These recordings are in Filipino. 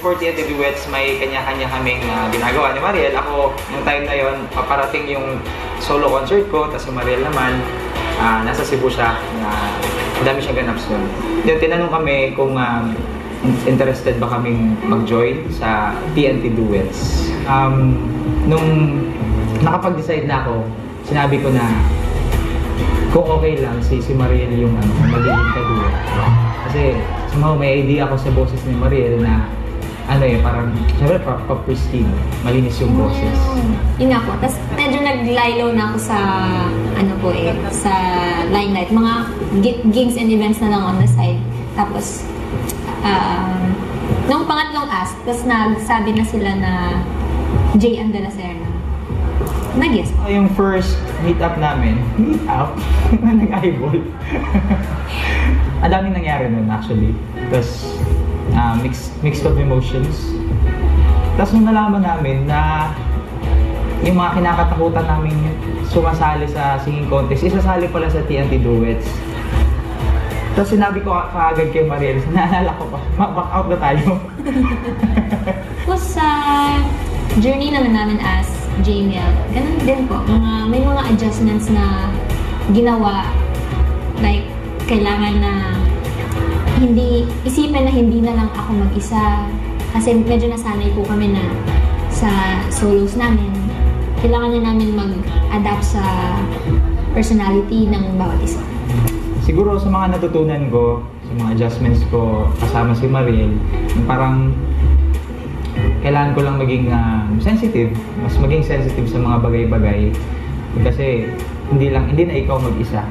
before TNT Duets, may kanya-kanya kaming ginagawa ni Mariel. Ako, nung time na yon, paparating yung solo concert ko, tapos si Mariel naman, nasa Cebu siya, ang dami siyang ganap soon. Yung tinanong kami kung interested ba kaming mag-join sa TNT Duets. Nung nakapag-decide na ako, sinabi ko na kung okay lang si Mariel yung magiging kaduet. Kasi somehow may idea ako sa boses ni Mariel na parang syempre pa-pristine, malinis yung boses. Yun nga po. Tapos medyo nag-lilo na ako sa sa limelight. Mga gigs and events na lang on the side. Tapos nung pangatlong ask, tapos nagsabi na sila na Jay and De La Serna. Nag-yes. Yung first meet-up namin, nag-eyeball. Ang daming nangyari nun actually. Tapos, mixed of emotions. Tapos nung nalaman namin na yung mga kinakatakutan namin sumasali sa singing contest, isasali pala sa TNT Duets. Tapos sinabi ko kaagad kay Mariel, naalala ko pa, back out na tayo. Tapos sa journey naman namin as JML, ganun din po. May mga adjustments na ginawa. Like, kailangan na isipin na hindi na lang ako mag-isa. Kasi medyo nasanay po kami na sa solos namin. Kailangan na namin mag-adapt sa personality ng bawat isa. Siguro sa mga natutunan ko, sa mga adjustments ko kasama si Mariel, parang kailangan ko lang maging sensitive, mas maging sensitive sa mga bagay-bagay kasi hindi na ikaw mag-isa.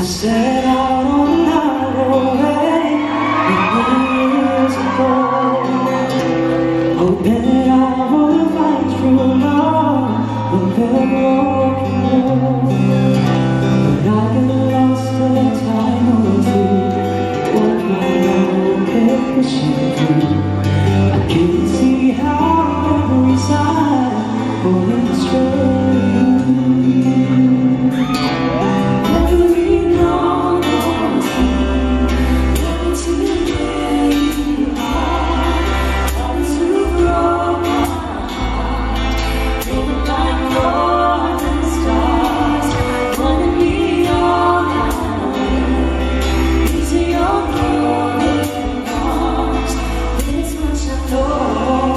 Set out on our way years ago, hoping I would find true love with a broken road. But I get lost in time or two. What my love kept pushing through. I can't see how every side pulling straight. Oh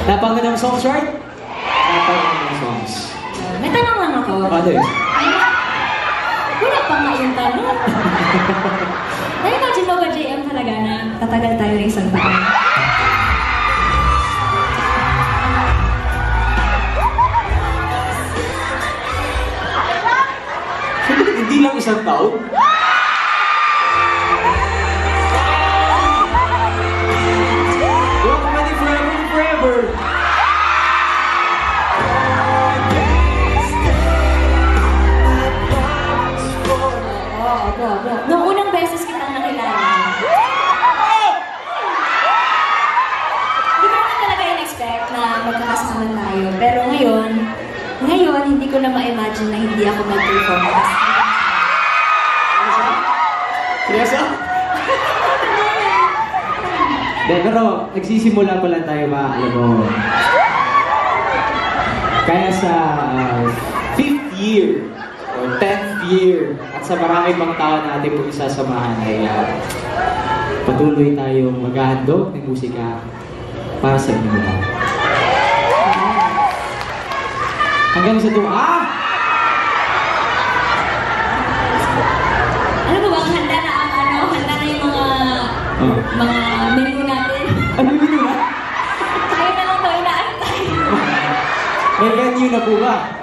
Napanggan ng songs, right? Napanggan ng songs. May tanong lang ako. Ano yun? Wala pa nga yung tanong. Na-imagine mo ba, JM, talaga na tatagal tayo ng isang taon? Hindi lang isang taon. Welcome to Forever and Forever. Oo. Nung unang beses kitang nakilala, hindi ko naman talaga in-expect na magkakasama tayo. Pero ngayon, hindi ko na ma-imagine na hindi ako mag-perform. Seryoso? Pero nagsisimula pa lang tayo alam mo. Kaya sa 5th year or 10th year at sa marami pang taon natin kung isasamahan ay patuloy tayong maghahandog ng musika para sa inyo lahat. Hanggang sa Ano ba bang handa na yung mga menu natin? Ano yun na? Tayo na lang to inaantay. May venue na po ba?